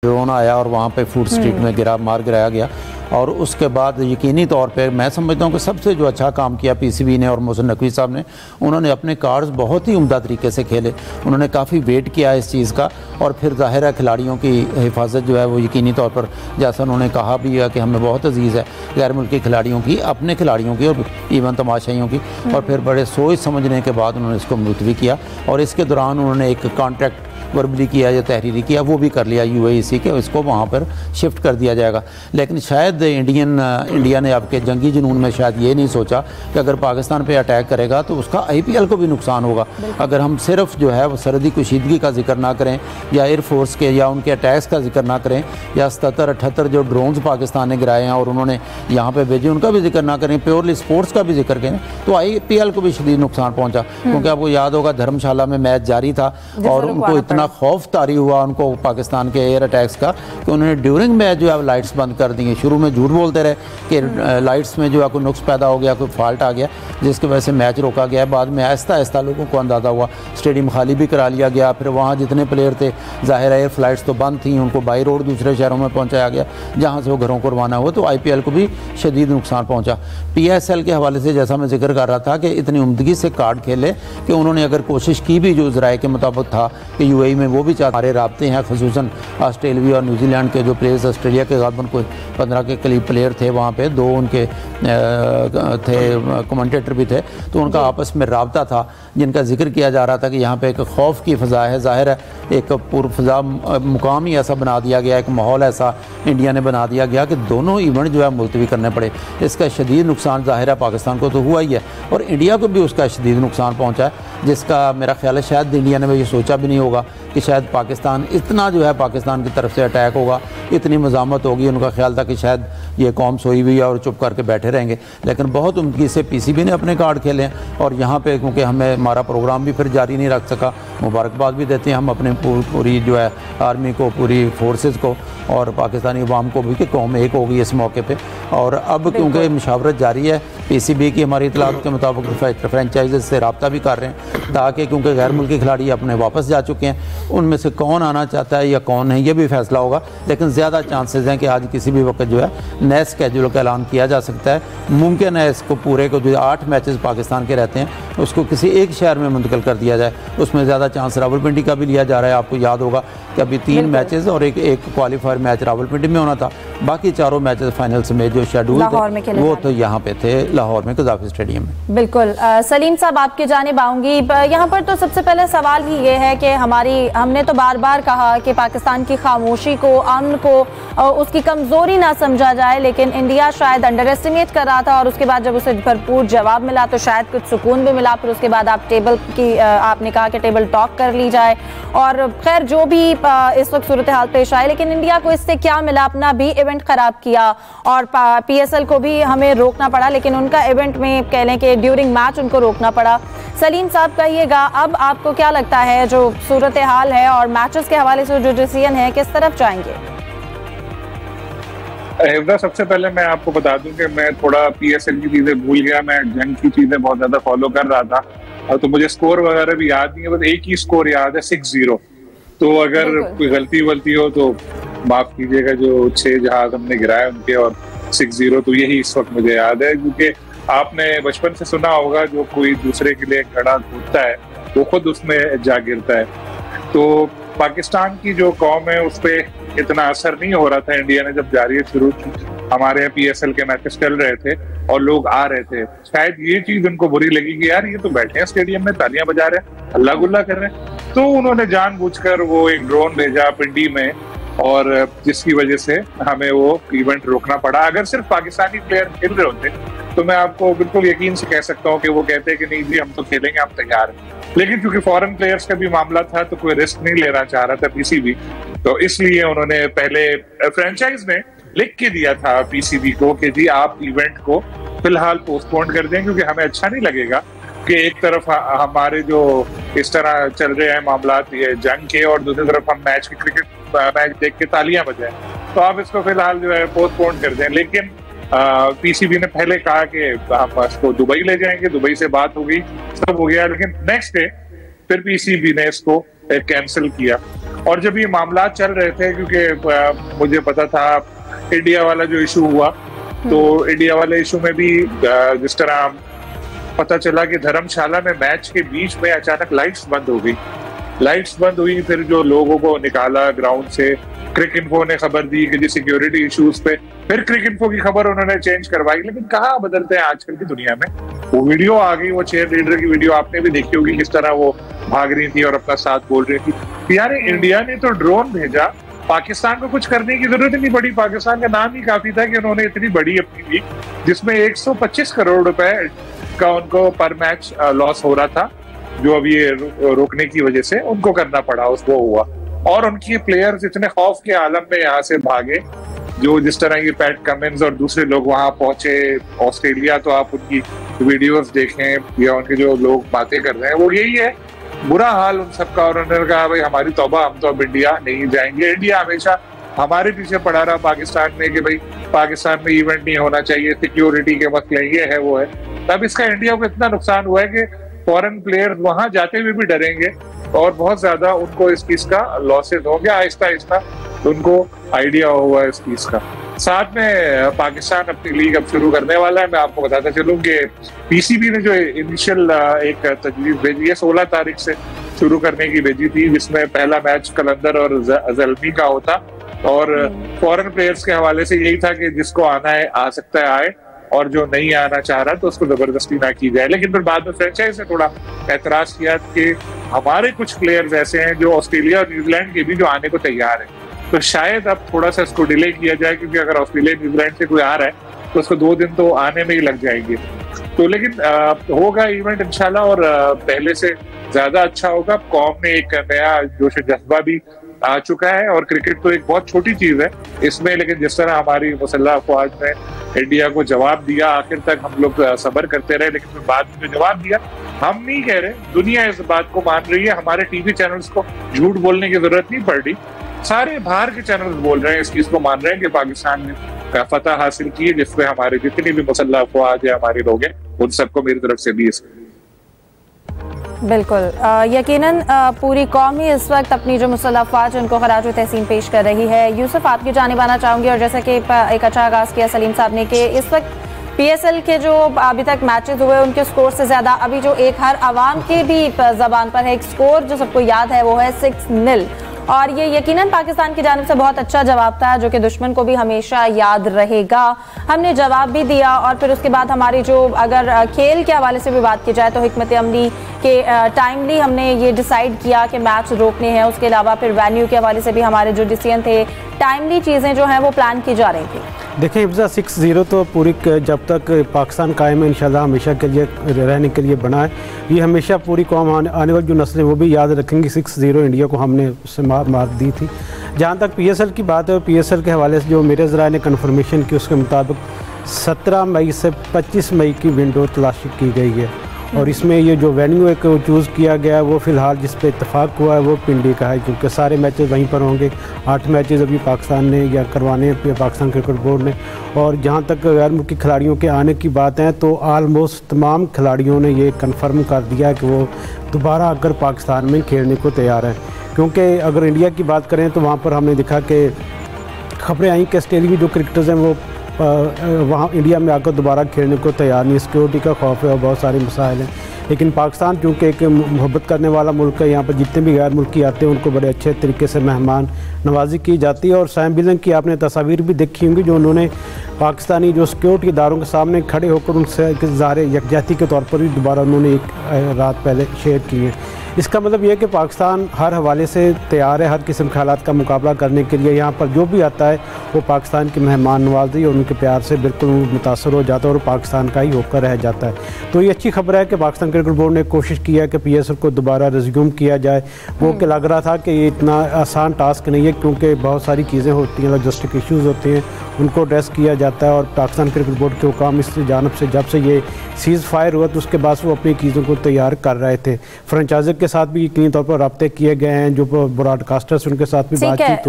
Drone आया और वहाँ पे फूड स्ट्रीट में मार गिराया गया। और उसके बाद यकीनी तौर पे मैं समझता हूँ कि सबसे जो अच्छा काम किया पीसीबी ने और मोहसिन नकवी साहब ने, उन्होंने अपने कार्ड्स बहुत ही उम्दा तरीके से खेले। उन्होंने काफ़ी वेट किया इस चीज़ का, और फिर ज़ाहिर है खिलाड़ियों की हिफाजत जो है वो यकीनी तौर पर, जैसा उन्होंने कहा भी है कि हमें बहुत अजीज़ है गैर मुल्की खिलाड़ियों की, अपने खिलाड़ियों की और इवन तमाशाइयों की। और फिर बड़े सोच समझने के बाद उन्होंने इसको मुलतवी किया, और इसके दौरान उन्होंने एक कॉन्ट्रैक्ट वर्बली किया या तहरीरी किया, वो भी कर लिया यूएई के, इसको वहाँ पर शिफ्ट कर दिया जाएगा। लेकिन शायद इंडिया ने आपके जंगी जुनून में शायद ये नहीं सोचा कि अगर पाकिस्तान पे अटैक करेगा तो उसका आईपीएल को भी नुकसान होगा। अगर हम सिर्फ जो है वो सरहदी कुशीदगी का जिक्र ना करें, या एयरफोर्स के या उनके अटैक्स का जिक्र ना करें, या 77-78 जो ड्रोन्स पाकिस्तान ने गिराए हैं और उन्होंने यहाँ पर भेजे, उनका भी जिक्र ना करें, प्योरली स्पोर्ट्स का भी जिक्र करें, तो आईपीएल को भी शदीद नुकसान पहुँचा। क्योंकि आपको याद होगा धर्मशाला में मैच जारी था और उनको इतना खौफ तारी हुआ उनको पाकिस्तान के एयर अटैक्स का कि उन्होंने ड्यूरिंग मैच जो है लाइट्स बंद कर दी। शुरू में झूठ बोलते रहे कि लाइट्स में जो है कोई नुक्स पैदा हो गया, कोई फॉल्ट आ गया, जिसकी वजह से मैच रोका गया। बाद में आहिस्ता आहिस्ता लोगों को अंदाज़ा हुआ, स्टेडियम खाली भी करा लिया गया। फिर वहाँ जितने प्लेयर थे, ज़ाहिर एयर फ्लाइट्स तो बंद थी, उनको बाई रोड दूसरे शहरों में पहुँचाया गया जहाँ से वो घरों को रवाना हुआ। तो आईपीएल को भी शदीद नुकसान पहुँचा। पीएसएल के हवाले से जैसा मैं जिक्र कर रहा था कि इतनी उम्दगी से कार्ड खेले कि उन्होंने अगर कोशिश की भी जो ज़राए के मुताबिक था कि यूएई में वो भी हमारे राब्ते हैं, खसूसन ऑस्ट्रेलिया और न्यूजीलैंड के जो प्लेयर्स, ऑस्ट्रेलिया के गालबन कोई 15 के करीब प्लेयर थे वहाँ पे, 2 उनके थे कमेंटेटर भी थे, तो उनका आपस में राब्ता था जिनका जिक्र किया जा रहा था कि यहाँ पे एक खौफ की फ़ज़ा है। ज़ाहिर है एक पूर्व फ़ज़ा मुकाम ही ऐसा बना दिया गया, एक माहौल ऐसा इंडिया ने बना दिया गया कि दोनों इवेंट जो है मुलतवी करने पड़े। इसका शदीद नुकसान ज़ाहिर है पाकिस्तान को तो हुआ ही है, और इंडिया को भी उसका शदीद नुकसान पहुँचा है, जिसका मेरा ख्याल है शायद इंडिया ने ये सोचा भी नहीं होगा कि शायद पाकिस्तान इतना जो है पाकिस्तान की तरफ से अटैक होगा, इतनी मज़ामत होगी। उनका ख्याल था कि शायद ये कौम सोई हुई है और चुप करके बैठे रहेंगे, लेकिन बहुत उम्मीद से पीसीबी ने अपने कार्ड खेले हैं। और यहाँ पे क्योंकि हमें हमारा प्रोग्राम भी फिर जारी नहीं रख सका, मुबारकबाद भी देते हैं हम अपने पूरी जो है आर्मी को, पूरी फोर्सेस को और पाकिस्तानी अवाम को भी कि कौम एक होगी इस मौके पे। और अब क्योंकि मुशावरत जारी है, पीसीबी की हमारी इतलात के मुताबिक फ्रेंचाइज से रब्ता भी कर रहे हैं, ताकि क्योंकि गैर मुल्की खिलाड़ी अपने वापस जा चुके हैं, उनमें से कौन आना चाहता है या कौन नहीं ये भी फैसला होगा। लेकिन ज़्यादा चांसेस हैं कि आज किसी भी वक्त जो है नए स्केड्यूल का ऐलान किया जा सकता है। मुमकिन है इसको पूरे को जो 8 मैचेस पाकिस्तान के रहते हैं उसको किसी एक शहर में मुंतकिल कर दिया जाए। उसमें ज़्यादा चांस रावलपिंडी का भी लिया जा रहा है। आपको याद होगा कि अभी 3 मैचेस और एक क्वालिफायर मैच रावलपिंडी में होना था, बाकी 4 मैचेस फाइनल्स में जो शेड्यूल थे वो तो यहाँ पे थे लाहौर में कज़ाफ़ी स्टेडियम में। बिल्कुल सलीम साहब आपके जानिब आऊँगी। यहाँ पर तो सबसे पहले सवाल ही ये है कि हमने तो बार बार कहा कि पाकिस्तान की खामोशी को, अमन को, उसकी कमज़ोरी ना समझा जाए, लेकिन इंडिया शायद अंडर एस्टिमेट कर रहा था और उसके बाद जब उसे भरपूर जवाब मिला तो शायद कुछ सुकून भी मिला। फिर उसके बाद आपने कहा कि टेबल टॉक कर ली जाए, और खैर जो भी इस वक्त सूरत हाल पेश आए, लेकिन इंडिया को इससे क्या मिला? अपना भी इवेंट खराब किया और पीएसएल को भी हमें रोकना पड़ा, लेकिन उनका इवेंट में कह लें कि ड्यूरिंग मैच उनको रोकना पड़ा। सलीम साहब कहिएगा, अब आपको क्या लगता है जो सूरत हाल है और मैचेस के हवाले से जो डिसीजन है किस तरफ जाएंगे? सबसे पहले मैं आपको बता दूं कि मैं थोड़ा पीएसएल की चीजें भूल गया, मैं जंग की चीजें बहुत ज्यादा फॉलो कर रहा था, और तो मुझे स्कोर वगैरह भी याद नहीं है, बस एक ही स्कोर याद है 6-0। तो अगर कोई गलती वलती हो तो माफ कीजिएगा, जो 6 जहाज हमने गिराए उनके, और 6-0 तो यही इस वक्त मुझे याद है। क्योंकि आपने बचपन से सुना होगा जो कोई दूसरे के लिए घड़ा कूदता है वो खुद उसमें जा गिरता है। तो पाकिस्तान की जो कौम है उस पर इतना असर नहीं हो रहा था। इंडिया ने जब जारी शुरू की, हमारे यहाँ पीएसएल के मैचेस चल रहे थे और लोग आ रहे थे, शायद ये चीज उनको बुरी लगी कि यार ये तो बैठे हैं स्टेडियम में, तालियां बजा रहे हैं, हल्ला गुल्ला कर रहे हैं। तो उन्होंने जानबूझकर वो एक ड्रोन भेजा पिंडी में, और जिसकी वजह से हमें वो इवेंट रोकना पड़ा। अगर सिर्फ पाकिस्तानी प्लेयर खेल रहे होते तो मैं आपको बिल्कुल यकीन से कह सकता हूँ कि वो कहते हैं कि नहीं जी हम तो खेलेंगे, हम तैयार हैं। लेकिन क्योंकि फॉरेन प्लेयर्स का भी मामला था तो कोई रिस्क नहीं लेना चाह रहा था पीसीबी, तो इसलिए उन्होंने पहले फ्रेंचाइज ने लिख के दिया था पीसीबी को कि जी आप इवेंट को फिलहाल पोस्टपोन कर दें, क्योंकि हमें अच्छा नहीं लगेगा कि एक तरफ हमारे जो इस तरह चल रहे हैं मामला ये जंग के, और दूसरी तरफ हम क्रिकेट मैच देख के तालियां बजाएं, तो आप इसको फिलहाल जो है पोस्टपोन कर दें। लेकिन पीसीबी ने पहले कहा कि हम इसको दुबई ले जाएंगे, दुबई से बात हो गई, सब हो गया, लेकिन नेक्स्ट डे फिर पीसीबी ने इसको कैंसिल किया। और जब ये मामला चल रहे थे, क्योंकि मुझे पता था इंडिया वाला जो इशू हुआ, तो इंडिया वाले इशू में भी जिस तरह पता चला कि धर्मशाला में मैच के बीच में अचानक लाइट्स बंद हो गई, फिर जो लोगों को निकाला ग्राउंड से, क्रिकइन्फो ने खबर दी कि जी सिक्योरिटी इश्यूज पे, फिर क्रिकइन्फो की खबर उन्होंने चेंज करवाई। लेकिन कहाँ बदलते हैं आजकल की दुनिया में। वो वीडियो आ गई, वो चेयर लीडर की वीडियो आपने भी देखी होगी, किस तरह वो भाग रही थी और अपना साथ बोल रही थी। यार इंडिया ने तो ड्रोन भेजा, पाकिस्तान को कुछ करने की जरूरत ही नहीं पड़ी। पाकिस्तान का नाम ही काफी था कि उन्होंने इतनी बड़ी अपनी लीग, जिसमें 125 करोड़ रुपए का उनको पर मैच लॉस हो रहा था, जो अभी ये रोकने की वजह से उनको करना पड़ा, उसको हुआ। और उनकी प्लेयर्स इतने खौफ के आलम में यहाँ से भागे, जो जिस तरह ये पैट कमिंस और दूसरे लोग वहां पहुंचे ऑस्ट्रेलिया, तो आप उनकी वीडियोस देखें या उनके जो लोग बातें कर रहे हैं, वो यही है, बुरा हाल उन सबका। और उन्होंने कहा भाई हमारी तौबा, हम तो अब इंडिया नहीं जाएंगे। इंडिया हमेशा हमारे पीछे पड़ा रहा पाकिस्तान में कि भाई पाकिस्तान में इवेंट नहीं होना चाहिए, सिक्योरिटी के मसले ये है वो है। तब इसका इंडिया को इतना नुकसान हुआ है कि फॉरेन प्लेयर्स वहां जाते हुए भी डरेंगे और बहुत ज्यादा उनको इस चीज का लॉसेस होंगे। आहिस्ता आहिस्ता उनको आइडिया हुआ इस चीज का। साथ में पाकिस्तान अपनी लीग अब शुरू करने वाला है। मैं आपको बताता चलूं कि पीसीबी ने जो इनिशियल एक तजवीज भेजी है 16 तारीख से शुरू करने की भेजी थी, जिसमें पहला मैच कलंदर और ज़ल्मी का होता, और फॉरेन प्लेयर्स के हवाले से यही था कि जिसको आना है आ सकता है आए, और जो नहीं आना चाह रहा तो उसको जबरदस्ती ना की जाए। लेकिन फिर बाद में फ्रेंचाइज ने थोड़ा एतराज किया कि हमारे कुछ प्लेयर्स ऐसे हैं जो ऑस्ट्रेलिया और न्यूजीलैंड के भी जो आने को तैयार है, तो शायद अब थोड़ा सा इसको डिले किया जाए, क्योंकि अगर ऑस्ट्रेलिया न्यूजीलैंड से कोई आ रहा है तो उसको 2 दिन तो आने में ही लग जाएंगे। तो लेकिन होगा इवेंट इंशाल्लाह, और पहले से ज्यादा अच्छा होगा। कौम में एक नया जोश जज्बा भी आ चुका है, और क्रिकेट तो एक बहुत छोटी चीज है इसमें, लेकिन जिस तरह हमारी मुसल्लह अफवाज ने इंडिया को जवाब दिया, आखिर तक हम लोग सब्र करते रहे, लेकिन फिर बाद में जवाब दिया। हम नहीं कह रहे, दुनिया इस बात को मान रही है। हमारे टीवी चैनल्स को झूठ बोलने की जरूरत नहीं पड़ रही, सारे बाहर के चैनल्स बोल रहे हैं, इस चीज को मान रहे हैं कि पाकिस्तान ने फतह हासिल की है, जिसमें हमारे जितनी भी मुसल्लह अफवाज है, हमारे लोग हैं, उन सबको मेरी तरफ से भी बिल्कुल यकीनन पूरी कौम ही इस वक्त अपनी जो मुसल्लह अफवाज उनको खराज तहसीन पेश कर रही है। यूसुफ, आपकी जानिब आना चाहूंगी, और जैसा कि एक अच्छा आगाज किया सलीम साहब ने कि इस वक्त पीएसएल के जो अभी तक मैचेस हुए उनके स्कोर से ज्यादा अभी जो एक हर आवाम के भी जबान पर है एक स्कोर जो सबको याद है, वो है 6-0, और ये यकीनन पाकिस्तान की जानिब से बहुत अच्छा जवाब था, जो कि दुश्मन को भी हमेशा याद रहेगा। हमने जवाब भी दिया, और फिर उसके बाद हमारी जो अगर खेल के हवाले से भी बात की जाए तो हिकमत अमली के टाइमली हमने ये डिसाइड किया कि मैच रोकने हैं। उसके अलावा फिर वेन्यू के हवाले से भी हमारे जो डिसीजन थे, टाइमली चीज़ें जो हैं वो प्लान की जा रही थी। देखिए हिफ्ज़ा 6-0 तो पूरी जब तक पाकिस्तान कायम है इंशाल्लाह हमेशा के लिए रहने के लिए बना है। ये हमेशा पूरी कौम आने वाली जो नस्लें वो भी याद रखेंगी 6-0 इंडिया को हमने उससे मार दी थी। जहाँ तक पीएसएल की बात है, पीएसएल के हवाले से जो मेरे ज़राए ने कन्फर्मेशन की उसके मुताबिक 17 मई से 25 मई की विंडो तलाशी की गई है, और इसमें ये जो वेन्यू एक चूज़ किया गया वो फ़िलहाल जिस पे इत्तेफाक हुआ है वो पिंडी का है, क्योंकि सारे मैचेस वहीं पर होंगे। 8 मैचेस अभी पाकिस्तान ने या करवाने हैं पाकिस्तान क्रिकेट बोर्ड ने। और जहाँ तक गैर मुल्की खिलाड़ियों के आने की बात है तो आलमोस्ट तमाम खिलाड़ियों ने ये कन्फर्म कर दिया कि वो दोबारा आकर पाकिस्तान में खेलने को तैयार हैं। क्योंकि अगर इंडिया की बात करें तो वहाँ पर हमने देखा कि खबरें आई कि ऑस्ट्रेलियाई जो क्रिकेटर्स हैं वो वहाँ इंडिया में आकर दोबारा खेलने को तैयार नहीं, सिक्योरिटी का खौफ है और बहुत सारे मसाइल हैं। लेकिन पाकिस्तान चूँकि एक मोहब्बत करने वाला मुल्क है, यहाँ पर जितने भी गैर मुल्की आते हैं उनको बड़े अच्छे तरीके से मेहमान नवाजी की जाती है। और सैम बिलन की आपने तस्वीर भी देखी होंगी, जो उन्होंने पाकिस्तानी जो सिक्योरिटी इदारों के सामने खड़े होकर उनसे ज़ाहिर यकजहती के तौर पर भी दोबारा उन्होंने एक रात पहले शेयर की है। इसका मतलब ये है कि पाकिस्तान हर हवाले से तैयार है हर किस्म के हालात का मुकाबला करने के लिए। यहाँ पर जो भी आता है वो पाकिस्तान की मेहमान नवाजी और उनके प्यार से बिल्कुल मुतासर हो जाता है और पाकिस्तान का ही होकर रह जाता है। तो ये अच्छी खबर है कि पाकिस्तान क्रिकेट बोर्ड ने कोशिश की है कि पीएसएल को दोबारा रिज्यूम किया जाए। वो कि लग रहा था कि ये इतना आसान टास्क नहीं है, क्योंकि बहुत सारी चीज़ें होती हैं, लॉजिस्टिक इश्यूज़ होते हैं, उनको एड्रेस किया जाता है। और पाकिस्तान क्रिकेट बोर्ड के हुकाम इस जानब से जब से ये सीज़ फायर हुआ तो उसके बाद वो अपनी चीज़ों को तैयार कर रहे थे। फ्रेंचाइज़र के साथ भी यकीनी तौर पर रब्ते किए गए हैं, जो ब्रॉडकास्टर्स उनके साथ भी बातचीत